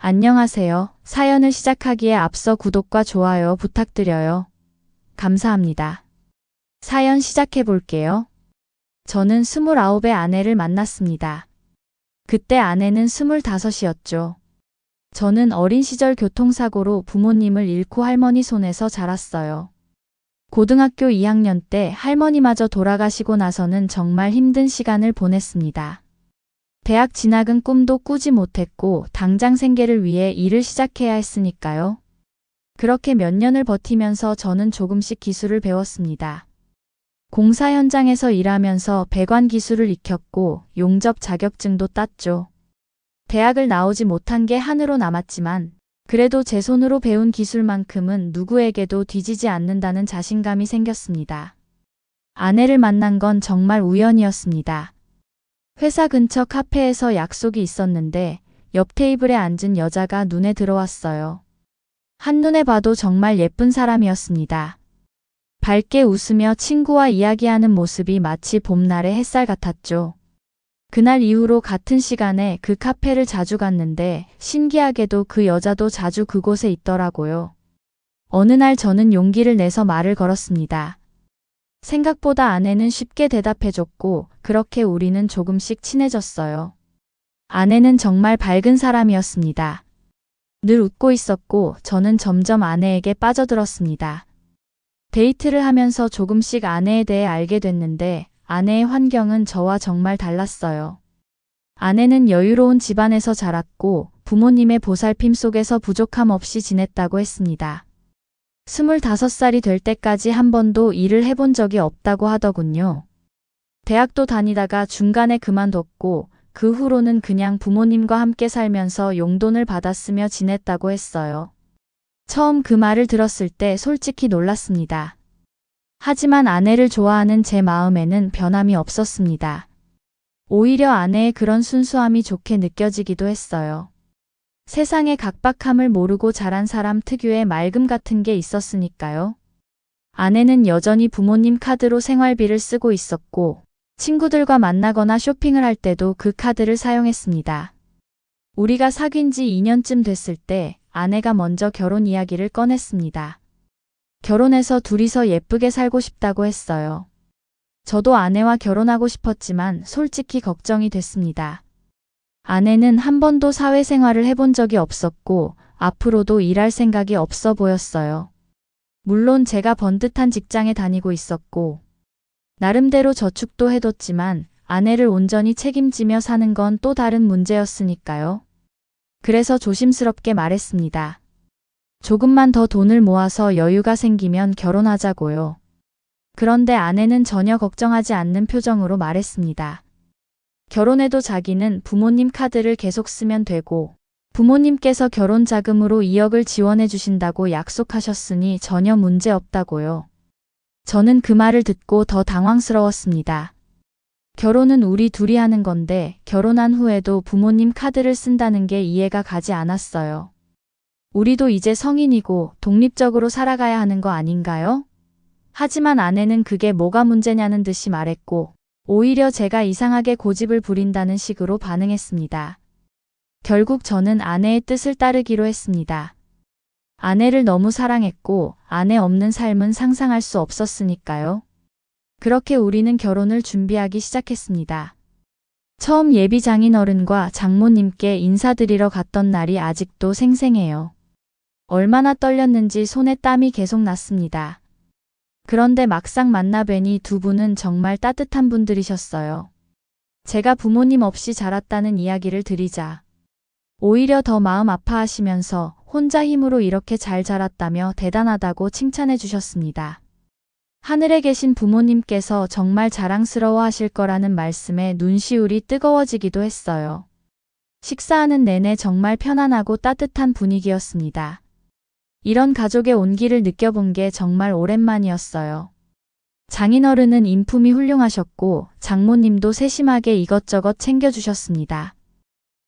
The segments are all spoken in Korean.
안녕하세요. 사연을 시작하기에 앞서 구독과 좋아요 부탁드려요. 감사합니다. 사연 시작해 볼게요. 저는 29의 아내를 만났습니다. 그때 아내는 25이었죠. 저는 어린 시절 교통사고로 부모님을 잃고 할머니 손에서 자랐어요. 고등학교 2학년 때 할머니마저 돌아가시고 나서는 정말 힘든 시간을 보냈습니다. 대학 진학은 꿈도 꾸지 못했고 당장 생계를 위해 일을 시작해야 했으니까요. 그렇게 몇 년을 버티면서 저는 조금씩 기술을 배웠습니다. 공사 현장에서 일하면서 배관 기술을 익혔고 용접 자격증도 땄죠. 대학을 나오지 못한 게 한으로 남았지만 그래도 제 손으로 배운 기술만큼은 누구에게도 뒤지지 않는다는 자신감이 생겼습니다. 아내를 만난 건 정말 우연이었습니다. 회사 근처 카페에서 약속이 있었는데 옆 테이블에 앉은 여자가 눈에 들어왔어요. 한눈에 봐도 정말 예쁜 사람이었습니다. 밝게 웃으며 친구와 이야기하는 모습이 마치 봄날의 햇살 같았죠. 그날 이후로 같은 시간에 그 카페를 자주 갔는데 신기하게도 그 여자도 자주 그곳에 있더라고요. 어느 날 저는 용기를 내서 말을 걸었습니다. 생각보다 아내는 쉽게 대답해줬고 그렇게 우리는 조금씩 친해졌어요. 아내는 정말 밝은 사람이었습니다. 늘 웃고 있었고 저는 점점 아내에게 빠져들었습니다. 데이트를 하면서 조금씩 아내에 대해 알게 됐는데 아내의 환경은 저와 정말 달랐어요. 아내는 여유로운 집안에서 자랐고 부모님의 보살핌 속에서 부족함 없이 지냈다고 했습니다. 25살이 될 때까지 한 번도 일을 해본 적이 없다고 하더군요. 대학도 다니다가 중간에 그만뒀고 그 후로는 그냥 부모님과 함께 살면서 용돈을 받았으며 지냈다고 했어요. 처음 그 말을 들었을 때 솔직히 놀랐습니다. 하지만 아내를 좋아하는 제 마음에는 변함이 없었습니다. 오히려 아내의 그런 순수함이 좋게 느껴지기도 했어요. 세상의 각박함을 모르고 자란 사람 특유의 맑음 같은 게 있었으니까요. 아내는 여전히 부모님 카드로 생활비를 쓰고 있었고 친구들과 만나거나 쇼핑을 할 때도 그 카드를 사용했습니다. 우리가 사귄 지 2년쯤 됐을 때 아내가 먼저 결혼 이야기를 꺼냈습니다. 결혼해서 둘이서 예쁘게 살고 싶다고 했어요. 저도 아내와 결혼하고 싶었지만 솔직히 걱정이 됐습니다. 아내는 한 번도 사회생활을 해본 적이 없었고 앞으로도 일할 생각이 없어 보였어요. 물론 제가 번듯한 직장에 다니고 있었고 나름대로 저축도 해뒀지만 아내를 온전히 책임지며 사는 건 또 다른 문제였으니까요. 그래서 조심스럽게 말했습니다. 조금만 더 돈을 모아서 여유가 생기면 결혼하자고요. 그런데 아내는 전혀 걱정하지 않는 표정으로 말했습니다. 결혼해도 자기는 부모님 카드를 계속 쓰면 되고 부모님께서 결혼 자금으로 2억을 지원해 주신다고 약속하셨으니 전혀 문제 없다고요. 저는 그 말을 듣고 더 당황스러웠습니다. 결혼은 우리 둘이 하는 건데 결혼한 후에도 부모님 카드를 쓴다는 게 이해가 가지 않았어요. 우리도 이제 성인이고 독립적으로 살아가야 하는 거 아닌가요? 하지만 아내는 그게 뭐가 문제냐는 듯이 말했고 오히려 제가 이상하게 고집을 부린다는 식으로 반응했습니다. 결국 저는 아내의 뜻을 따르기로 했습니다. 아내를 너무 사랑했고 아내 없는 삶은 상상할 수 없었으니까요. 그렇게 우리는 결혼을 준비하기 시작했습니다. 처음 예비 장인어른과 장모님께 인사드리러 갔던 날이 아직도 생생해요. 얼마나 떨렸는지 손에 땀이 계속 났습니다. 그런데 막상 만나뵈니 두 분은 정말 따뜻한 분들이셨어요. 제가 부모님 없이 자랐다는 이야기를 드리자 오히려 더 마음 아파하시면서 혼자 힘으로 이렇게 잘 자랐다며 대단하다고 칭찬해 주셨습니다. 하늘에 계신 부모님께서 정말 자랑스러워 하실 거라는 말씀에 눈시울이 뜨거워지기도 했어요. 식사하는 내내 정말 편안하고 따뜻한 분위기였습니다. 이런 가족의 온기를 느껴본 게 정말 오랜만이었어요. 장인어른은 인품이 훌륭하셨고 장모님도 세심하게 이것저것 챙겨주셨습니다.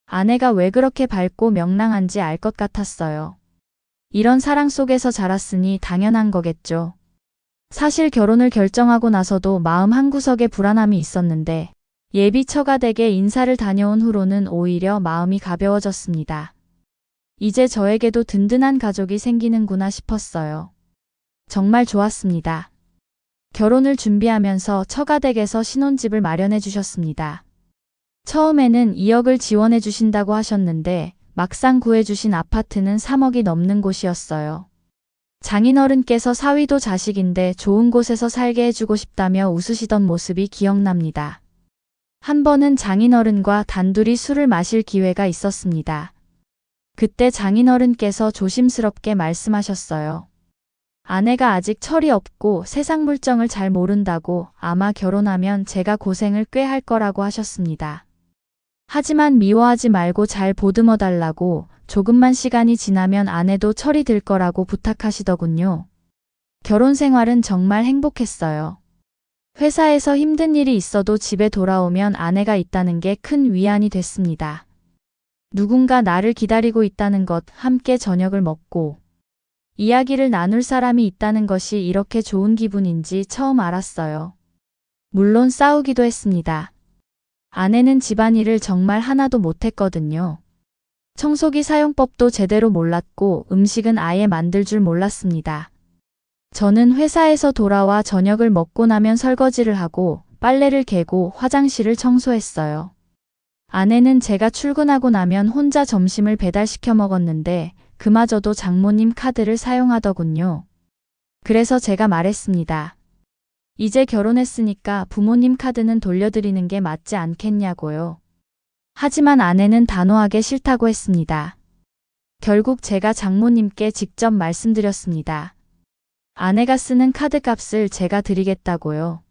아내가 왜 그렇게 밝고 명랑한지 알 것 같았어요. 이런 사랑 속에서 자랐으니 당연한 거겠죠. 사실 결혼을 결정하고 나서도 마음 한구석에 불안함이 있었는데 예비 처가댁에 인사를 다녀온 후로는 오히려 마음이 가벼워졌습니다. 이제 저에게도 든든한 가족이 생기는구나 싶었어요. 정말 좋았습니다. 결혼을 준비하면서 처가댁에서 신혼집을 마련해 주셨습니다. 처음에는 2억을 지원해 주신다고 하셨는데 막상 구해주신 아파트는 3억이 넘는 곳이었어요. 장인어른께서 사위도 자식인데 좋은 곳에서 살게 해주고 싶다며 웃으시던 모습이 기억납니다. 한 번은 장인어른과 단둘이 술을 마실 기회가 있었습니다. 그때 장인어른께서 조심스럽게 말씀하셨어요. 아내가 아직 철이 없고 세상 물정을 잘 모른다고 아마 결혼하면 제가 고생을 꽤 할 거라고 하셨습니다. 하지만 미워하지 말고 잘 보듬어 달라고 조금만 시간이 지나면 아내도 철이 들 거라고 부탁하시더군요. 결혼 생활은 정말 행복했어요. 회사에서 힘든 일이 있어도 집에 돌아오면 아내가 있다는 게 큰 위안이 됐습니다. 누군가 나를 기다리고 있다는 것, 함께 저녁을 먹고 이야기를 나눌 사람이 있다는 것이 이렇게 좋은 기분인지 처음 알았어요. 물론 싸우기도 했습니다. 아내는 집안일을 정말 하나도 못했거든요. 청소기 사용법도 제대로 몰랐고 음식은 아예 만들 줄 몰랐습니다. 저는 회사에서 돌아와 저녁을 먹고 나면 설거지를 하고 빨래를 개고 화장실을 청소했어요. 아내는 제가 출근하고 나면 혼자 점심을 배달시켜 먹었는데 그마저도 장모님 카드를 사용하더군요. 그래서 제가 말했습니다. 이제 결혼했으니까 부모님 카드는 돌려드리는 게 맞지 않겠냐고요. 하지만 아내는 단호하게 싫다고 했습니다. 결국 제가 장모님께 직접 말씀드렸습니다. 아내가 쓰는 카드 값을 제가 드리겠다고요.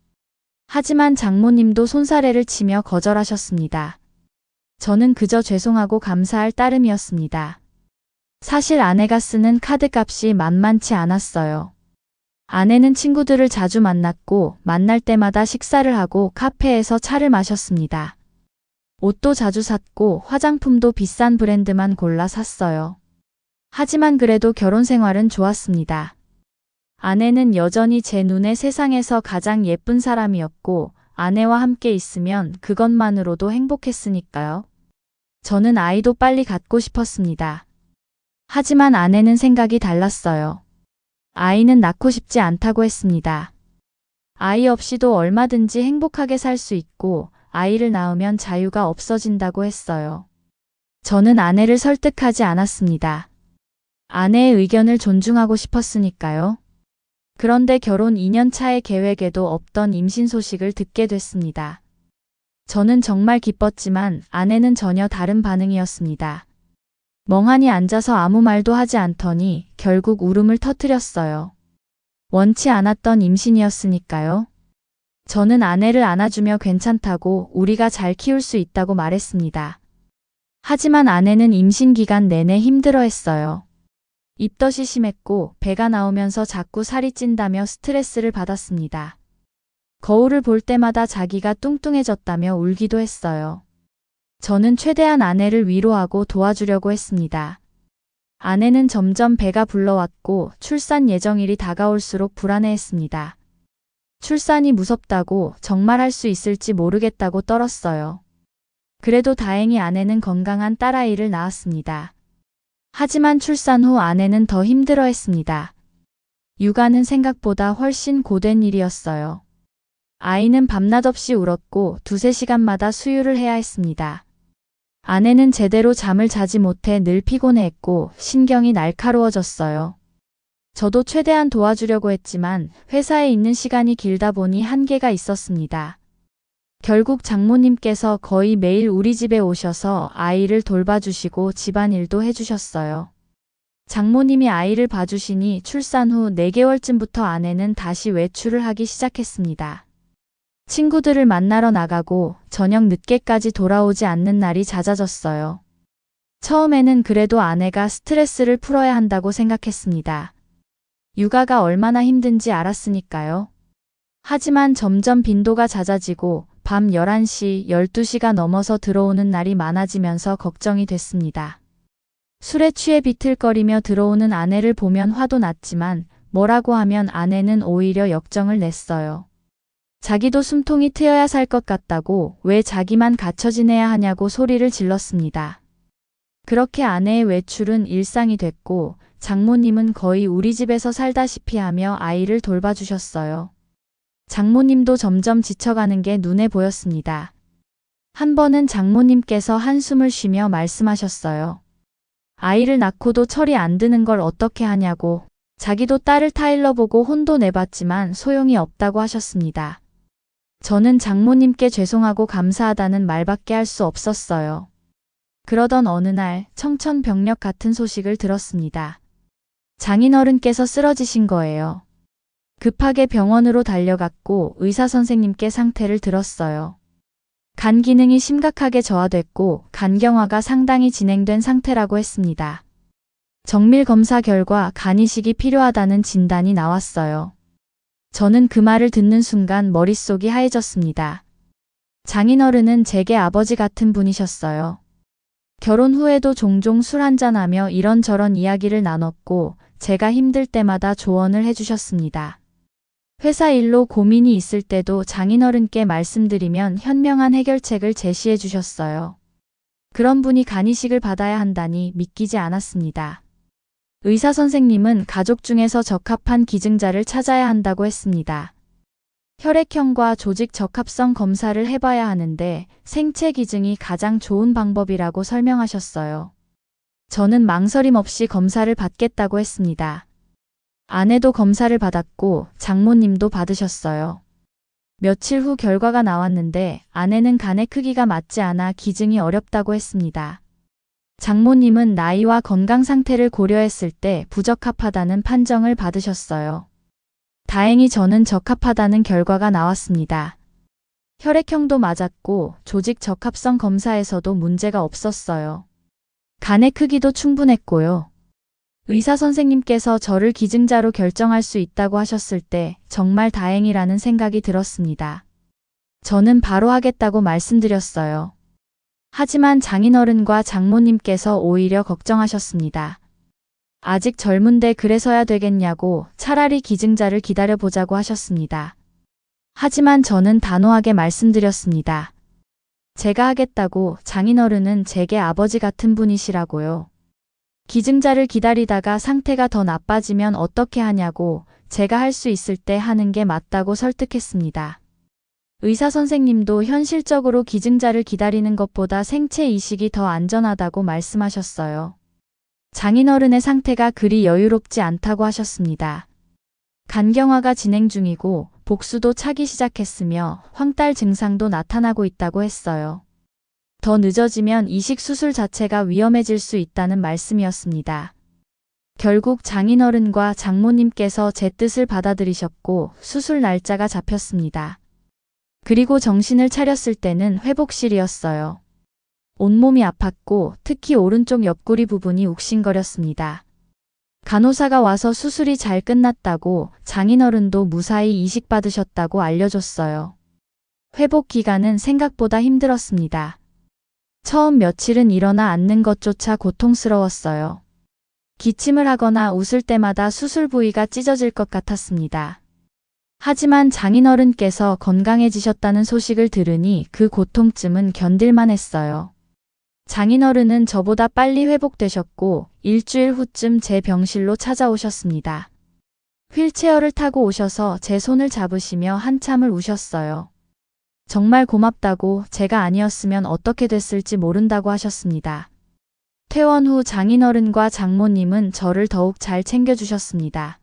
하지만 장모님도 손사래를 치며 거절하셨습니다. 저는 그저 죄송하고 감사할 따름이었습니다. 사실 아내가 쓰는 카드 값이 만만치 않았어요. 아내는 친구들을 자주 만났고 만날 때마다 식사를 하고 카페에서 차를 마셨습니다. 옷도 자주 샀고 화장품도 비싼 브랜드만 골라 샀어요. 하지만 그래도 결혼 생활은 좋았습니다. 아내는 여전히 제 눈에 세상에서 가장 예쁜 사람이었고 아내와 함께 있으면 그것만으로도 행복했으니까요. 저는 아이도 빨리 갖고 싶었습니다. 하지만 아내는 생각이 달랐어요. 아이는 낳고 싶지 않다고 했습니다. 아이 없이도 얼마든지 행복하게 살 수 있고 아이를 낳으면 자유가 없어진다고 했어요. 저는 아내를 설득하지 않았습니다. 아내의 의견을 존중하고 싶었으니까요. 그런데 결혼 2년 차의 계획에도 없던 임신 소식을 듣게 됐습니다. 저는 정말 기뻤지만 아내는 전혀 다른 반응이었습니다. 멍하니 앉아서 아무 말도 하지 않더니 결국 울음을 터뜨렸어요. 원치 않았던 임신이었으니까요. 저는 아내를 안아주며 괜찮다고 우리가 잘 키울 수 있다고 말했습니다. 하지만 아내는 임신 기간 내내 힘들어했어요. 입덧이 심했고 배가 나오면서 자꾸 살이 찐다며 스트레스를 받았습니다. 거울을 볼 때마다 자기가 뚱뚱해졌다며 울기도 했어요. 저는 최대한 아내를 위로하고 도와주려고 했습니다. 아내는 점점 배가 불러왔고 출산 예정일이 다가올수록 불안해했습니다. 출산이 무섭다고 정말 할 수 있을지 모르겠다고 떨었어요. 그래도 다행히 아내는 건강한 딸아이를 낳았습니다. 하지만 출산 후 아내는 더 힘들어했습니다. 육아는 생각보다 훨씬 고된 일이었어요. 아이는 밤낮 없이 울었고 2~3시간마다 수유를 해야 했습니다. 아내는 제대로 잠을 자지 못해 늘 피곤해했고 신경이 날카로워졌어요. 저도 최대한 도와주려고 했지만 회사에 있는 시간이 길다 보니 한계가 있었습니다. 결국 장모님께서 거의 매일 우리 집에 오셔서 아이를 돌봐주시고 집안일도 해주셨어요. 장모님이 아이를 봐주시니 출산 후 4개월쯤부터 아내는 다시 외출을 하기 시작했습니다. 친구들을 만나러 나가고 저녁 늦게까지 돌아오지 않는 날이 잦아졌어요. 처음에는 그래도 아내가 스트레스를 풀어야 한다고 생각했습니다. 육아가 얼마나 힘든지 알았으니까요. 하지만 점점 빈도가 잦아지고 밤 11시, 12시가 넘어서 들어오는 날이 많아지면서 걱정이 됐습니다. 술에 취해 비틀거리며 들어오는 아내를 보면 화도 났지만 뭐라고 하면 아내는 오히려 역정을 냈어요. 자기도 숨통이 트여야 살 것 같다고 왜 자기만 갇혀 지내야 하냐고 소리를 질렀습니다. 그렇게 아내의 외출은 일상이 됐고 장모님은 거의 우리 집에서 살다시피 하며 아이를 돌봐주셨어요. 장모님도 점점 지쳐가는 게 눈에 보였습니다. 한 번은 장모님께서 한숨을 쉬며 말씀하셨어요. 아이를 낳고도 철이 안 드는 걸 어떻게 하냐고. 자기도 딸을 타일러 보고 혼도 내봤지만 소용이 없다고 하셨습니다. 저는 장모님께 죄송하고 감사하다는 말밖에 할 수 없었어요. 그러던 어느 날 청천벽력 같은 소식을 들었습니다. 장인어른께서 쓰러지신 거예요. 급하게 병원으로 달려갔고 의사 선생님께 상태를 들었어요. 간 기능이 심각하게 저하됐고 간경화가 상당히 진행된 상태라고 했습니다. 정밀 검사 결과 간 이식이 필요하다는 진단이 나왔어요. 저는 그 말을 듣는 순간 머릿속이 하얘졌습니다. 장인어른은 제게 아버지 같은 분이셨어요. 결혼 후에도 종종 술 한잔하며 이런저런 이야기를 나눴고 제가 힘들 때마다 조언을 해주셨습니다. 회사 일로 고민이 있을 때도 장인어른께 말씀드리면 현명한 해결책을 제시해 주셨어요. 그런 분이 간 이식을 받아야 한다니 믿기지 않았습니다. 의사 선생님은 가족 중에서 적합한 기증자를 찾아야 한다고 했습니다. 혈액형과 조직 적합성 검사를 해봐야 하는데 생체 기증이 가장 좋은 방법이라고 설명하셨어요. 저는 망설임 없이 검사를 받겠다고 했습니다. 아내도 검사를 받았고 장모님도 받으셨어요. 며칠 후 결과가 나왔는데 아내는 간의 크기가 맞지 않아 기증이 어렵다고 했습니다. 장모님은 나이와 건강 상태를 고려했을 때 부적합하다는 판정을 받으셨어요. 다행히 저는 적합하다는 결과가 나왔습니다. 혈액형도 맞았고 조직 적합성 검사에서도 문제가 없었어요. 간의 크기도 충분했고요. 의사 선생님께서 저를 기증자로 결정할 수 있다고 하셨을 때 정말 다행이라는 생각이 들었습니다. 저는 바로 하겠다고 말씀드렸어요. 하지만 장인어른과 장모님께서 오히려 걱정하셨습니다. 아직 젊은데 그래서야 되겠냐고 차라리 기증자를 기다려보자고 하셨습니다. 하지만 저는 단호하게 말씀드렸습니다. 제가 하겠다고. 장인어른은 제게 아버지 같은 분이시라고요. 기증자를 기다리다가 상태가 더 나빠지면 어떻게 하냐고 제가 할 수 있을 때 하는 게 맞다고 설득했습니다. 의사 선생님도 현실적으로 기증자를 기다리는 것보다 생체 이식이 더 안전하다고 말씀하셨어요. 장인어른의 상태가 그리 여유롭지 않다고 하셨습니다. 간경화가 진행 중이고 복수도 차기 시작했으며 황달 증상도 나타나고 있다고 했어요. 더 늦어지면 이식 수술 자체가 위험해질 수 있다는 말씀이었습니다. 결국 장인어른과 장모님께서 제 뜻을 받아들이셨고 수술 날짜가 잡혔습니다. 그리고 정신을 차렸을 때는 회복실이었어요. 온몸이 아팠고 특히 오른쪽 옆구리 부분이 욱신거렸습니다. 간호사가 와서 수술이 잘 끝났다고 장인어른도 무사히 이식받으셨다고 알려줬어요. 회복 기간은 생각보다 힘들었습니다. 처음 며칠은 일어나 앉는 것조차 고통스러웠어요. 기침을 하거나 웃을 때마다 수술 부위가 찢어질 것 같았습니다. 하지만 장인어른께서 건강해지셨다는 소식을 들으니 그 고통쯤은 견딜만 했어요. 장인어른은 저보다 빨리 회복되셨고 일주일 후쯤 제 병실로 찾아오셨습니다. 휠체어를 타고 오셔서 제 손을 잡으시며 한참을 우셨어요. 정말 고맙다고, 제가 아니었으면 어떻게 됐을지 모른다고 하셨습니다. 퇴원 후 장인어른과 장모님은 저를 더욱 잘 챙겨주셨습니다.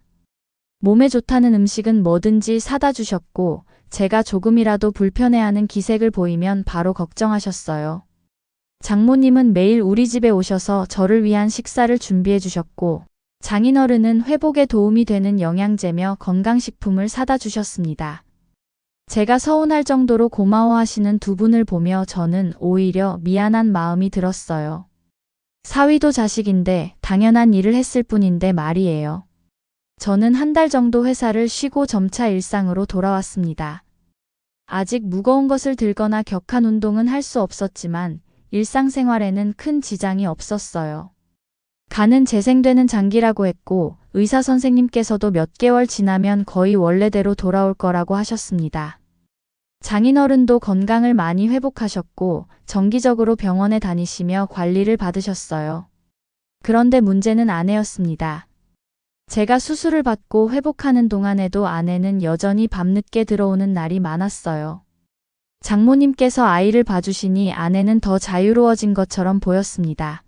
몸에 좋다는 음식은 뭐든지 사다 주셨고 제가 조금이라도 불편해하는 기색을 보이면 바로 걱정하셨어요. 장모님은 매일 우리 집에 오셔서 저를 위한 식사를 준비해 주셨고 장인어른은 회복에 도움이 되는 영양제며 건강식품을 사다 주셨습니다. 제가 서운할 정도로 고마워하시는 두 분을 보며 저는 오히려 미안한 마음이 들었어요. 사위도 자식인데 당연한 일을 했을 뿐인데 말이에요. 저는 한 달 정도 회사를 쉬고 점차 일상으로 돌아왔습니다. 아직 무거운 것을 들거나 격한 운동은 할 수 없었지만 일상생활에는 큰 지장이 없었어요. 간은 재생되는 장기라고 했고 의사 선생님께서도 몇 개월 지나면 거의 원래대로 돌아올 거라고 하셨습니다. 장인어른도 건강을 많이 회복하셨고 정기적으로 병원에 다니시며 관리를 받으셨어요. 그런데 문제는 아내였습니다. 제가 수술을 받고 회복하는 동안에도 아내는 여전히 밤늦게 들어오는 날이 많았어요. 장모님께서 아이를 봐주시니 아내는 더 자유로워진 것처럼 보였습니다.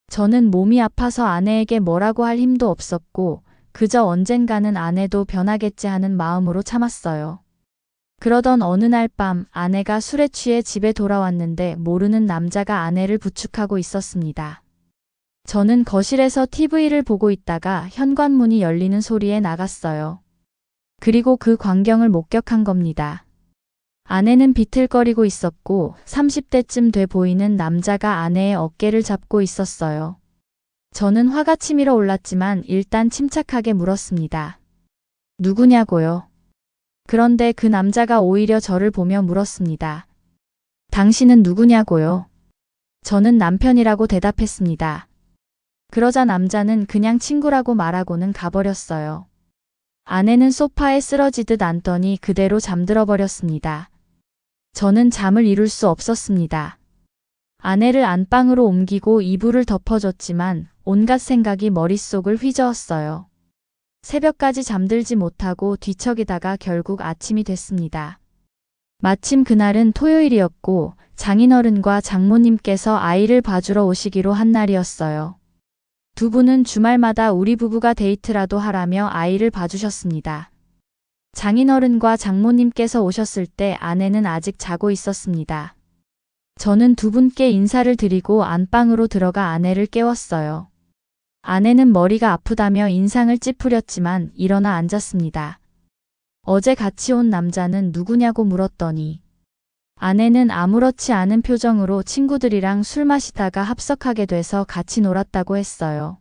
저는 몸이 아파서 아내에게 뭐라고 할 힘도 없었고 그저 언젠가는 아내도 변하겠지 하는 마음으로 참았어요. 그러던 어느 날 밤 아내가 술에 취해 집에 돌아왔는데 모르는 남자가 아내를 부축하고 있었습니다. 저는 거실에서 TV를 보고 있다가 현관문이 열리는 소리에 나갔어요. 그리고 그 광경을 목격한 겁니다. 아내는 비틀거리고 있었고 30대쯤 돼 보이는 남자가 아내의 어깨를 잡고 있었어요. 저는 화가 치밀어 올랐지만 일단 침착하게 물었습니다. 누구냐고요? 그런데 그 남자가 오히려 저를 보며 물었습니다. 당신은 누구냐고요? 저는 남편이라고 대답했습니다. 그러자 남자는 그냥 친구라고 말하고는 가버렸어요. 아내는 소파에 쓰러지듯 앉더니 그대로 잠들어 버렸습니다. 저는 잠을 이룰 수 없었습니다. 아내를 안방으로 옮기고 이불을 덮어줬지만 온갖 생각이 머릿속을 휘저었어요. 새벽까지 잠들지 못하고 뒤척이다가 결국 아침이 됐습니다. 마침 그날은 토요일이었고 장인어른과 장모님께서 아이를 봐주러 오시기로 한 날이었어요. 두 분은 주말마다 우리 부부가 데이트라도 하라며 아이를 봐주셨습니다. 장인어른과 장모님께서 오셨을 때 아내는 아직 자고 있었습니다. 저는 두 분께 인사를 드리고 안방으로 들어가 아내를 깨웠어요. 아내는 머리가 아프다며 인상을 찌푸렸지만 일어나 앉았습니다. 어제 같이 온 남자는 누구냐고 물었더니 아내는 아무렇지 않은 표정으로 친구들이랑 술 마시다가 합석하게 돼서 같이 놀았다고 했어요.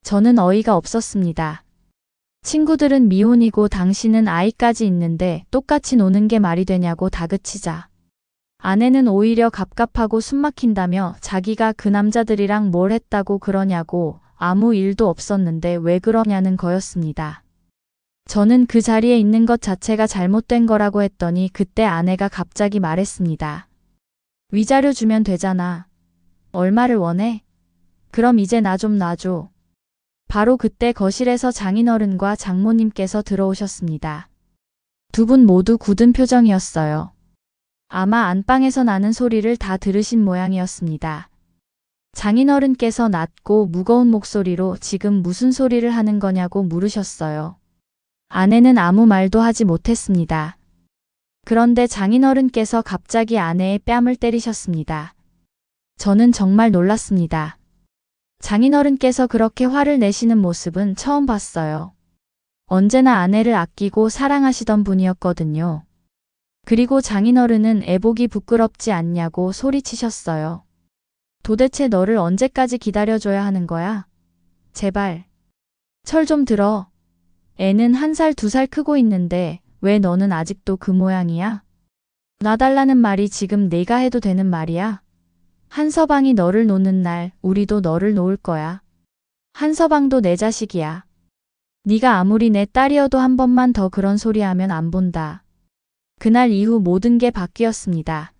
저는 어이가 없었습니다. 친구들은 미혼이고 당신은 아이까지 있는데 똑같이 노는 게 말이 되냐고 다그치자. 아내는 오히려 갑갑하고 숨막힌다며 자기가 그 남자들이랑 뭘 했다고 그러냐고 아무 일도 없었는데 왜 그러냐는 거였습니다. 저는 그 자리에 있는 것 자체가 잘못된 거라고 했더니 그때 아내가 갑자기 말했습니다. 위자료 주면 되잖아. 얼마를 원해? 그럼 이제 나 좀 놔줘. 바로 그때 거실에서 장인어른과 장모님께서 들어오셨습니다. 두 분 모두 굳은 표정이었어요. 아마 안방에서 나는 소리를 다 들으신 모양이었습니다. 장인어른께서 낮고 무거운 목소리로 지금 무슨 소리를 하는 거냐고 물으셨어요. 아내는 아무 말도 하지 못했습니다. 그런데 장인어른께서 갑자기 아내의 뺨을 때리셨습니다. 저는 정말 놀랐습니다. 장인어른께서 그렇게 화를 내시는 모습은 처음 봤어요. 언제나 아내를 아끼고 사랑하시던 분이었거든요. 그리고 장인어른은 애보기 부끄럽지 않냐고 소리치셨어요. 도대체 너를 언제까지 기다려줘야 하는 거야? 제발. 철 좀 들어. 애는 1살, 2살 크고 있는데 왜 너는 아직도 그 모양이야? 놔달라는 말이 지금 내가 해도 되는 말이야? 한서방이 너를 놓는 날 우리도 너를 놓을 거야. 한서방도 내 자식이야. 네가 아무리 내 딸이어도 한 번만 더 그런 소리 하면 안 본다. 그날 이후 모든 게 바뀌었습니다.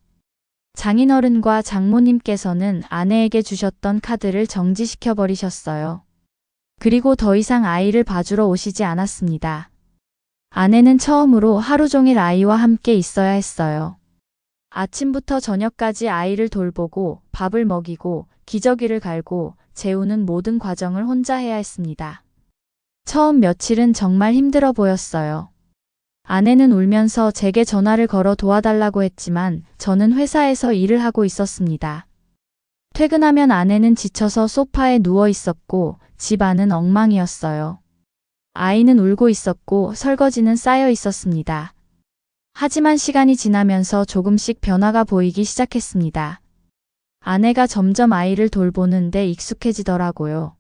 장인어른과 장모님께서는 아내에게 주셨던 카드를 정지시켜 버리셨어요. 그리고 더 이상 아이를 봐주러 오시지 않았습니다. 아내는 처음으로 하루 종일 아이와 함께 있어야 했어요. 아침부터 저녁까지 아이를 돌보고 밥을 먹이고 기저귀를 갈고 재우는 모든 과정을 혼자 해야 했습니다. 처음 며칠은 정말 힘들어 보였어요. 아내는 울면서 제게 전화를 걸어 도와달라고 했지만 저는 회사에서 일을 하고 있었습니다. 퇴근하면 아내는 지쳐서 소파에 누워 있었고 집 안은 엉망이었어요. 아이는 울고 있었고 설거지는 쌓여 있었습니다. 하지만 시간이 지나면서 조금씩 변화가 보이기 시작했습니다. 아내가 점점 아이를 돌보는데 익숙해지더라고요.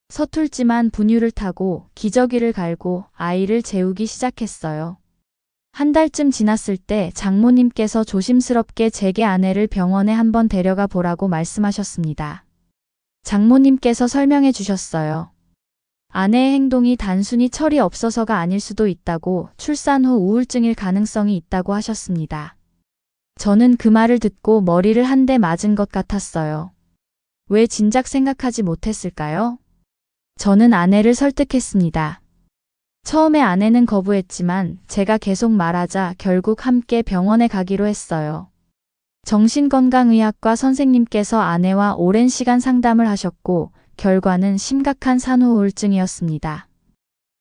서툴지만 분유를 타고 기저귀를 갈고 아이를 재우기 시작했어요. 한 달쯤 지났을 때 장모님께서 조심스럽게 제게 아내를 병원에 한번 데려가 보라고 말씀하셨습니다. 장모님께서 설명해 주셨어요. 아내의 행동이 단순히 철이 없어서가 아닐 수도 있다고, 출산 후 우울증일 가능성이 있다고 하셨습니다. 저는 그 말을 듣고 머리를 한 대 맞은 것 같았어요. 왜 진작 생각하지 못했을까요? 저는 아내를 설득했습니다. 처음에 아내는 거부했지만 제가 계속 말하자 결국 함께 병원에 가기로 했어요. 정신건강의학과 선생님께서 아내와 오랜 시간 상담을 하셨고 결과는 심각한 산후 우울증이었습니다.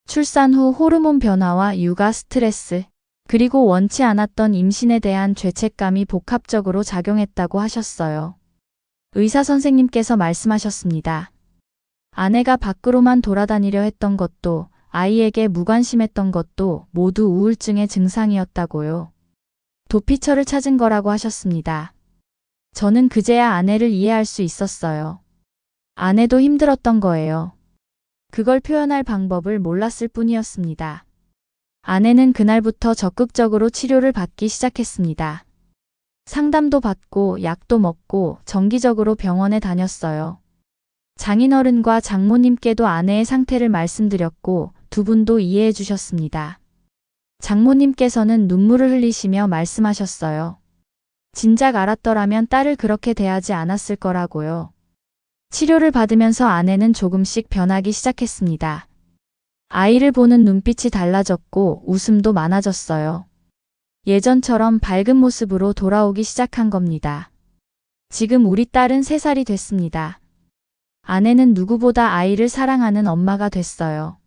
출산 후 호르몬 변화와 육아 스트레스, 그리고 원치 않았던 임신에 대한 죄책감이 복합적으로 작용했다고 하셨어요. 의사 선생님께서 말씀하셨습니다. 아내가 밖으로만 돌아다니려 했던 것도, 아이에게 무관심했던 것도 모두 우울증의 증상이었다고요. 도피처를 찾은 거라고 하셨습니다. 저는 그제야 아내를 이해할 수 있었어요. 아내도 힘들었던 거예요. 그걸 표현할 방법을 몰랐을 뿐이었습니다. 아내는 그날부터 적극적으로 치료를 받기 시작했습니다. 상담도 받고 약도 먹고 정기적으로 병원에 다녔어요. 장인어른과 장모님께도 아내의 상태를 말씀드렸고 두 분도 이해해 주셨습니다. 장모님께서는 눈물을 흘리시며 말씀하셨어요. 진작 알았더라면 딸을 그렇게 대하지 않았을 거라고요. 치료를 받으면서 아내는 조금씩 변하기 시작했습니다. 아이를 보는 눈빛이 달라졌고 웃음도 많아졌어요. 예전처럼 밝은 모습으로 돌아오기 시작한 겁니다. 지금 우리 딸은 3살이 됐습니다. 아내는 누구보다 아이를 사랑하는 엄마가 됐어요.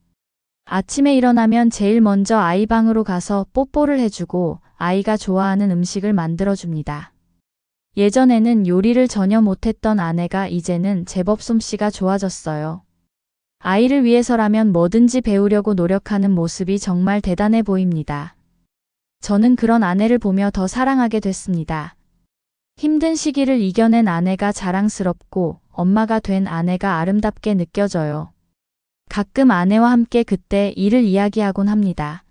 아침에 일어나면 제일 먼저 아이 방으로 가서 뽀뽀를 해주고 아이가 좋아하는 음식을 만들어줍니다. 예전에는 요리를 전혀 못했던 아내가 이제는 제법 솜씨가 좋아졌어요. 아이를 위해서라면 뭐든지 배우려고 노력하는 모습이 정말 대단해 보입니다. 저는 그런 아내를 보며 더 사랑하게 됐습니다. 힘든 시기를 이겨낸 아내가 자랑스럽고 엄마가 된 아내가 아름답게 느껴져요. 가끔 아내와 함께 그때 일을 이야기하곤 합니다.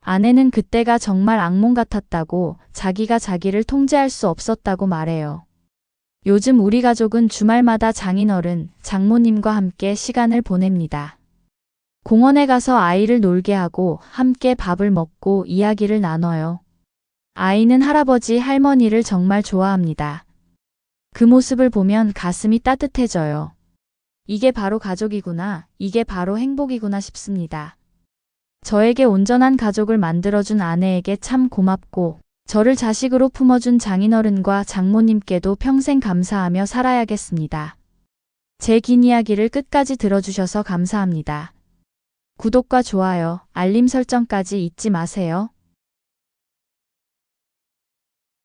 아내는 그때가 정말 악몽 같았다고, 자기가 자기를 통제할 수 없었다고 말해요. 요즘 우리 가족은 주말마다 장인어른, 장모님과 함께 시간을 보냅니다. 공원에 가서 아이를 놀게 하고 함께 밥을 먹고 이야기를 나눠요. 아이는 할아버지, 할머니를 정말 좋아합니다. 그 모습을 보면 가슴이 따뜻해져요. 이게 바로 가족이구나, 이게 바로 행복이구나 싶습니다. 저에게 온전한 가족을 만들어준 아내에게 참 고맙고, 저를 자식으로 품어준 장인어른과 장모님께도 평생 감사하며 살아야겠습니다. 제 긴 이야기를 끝까지 들어주셔서 감사합니다. 구독과 좋아요, 알림 설정까지 잊지 마세요.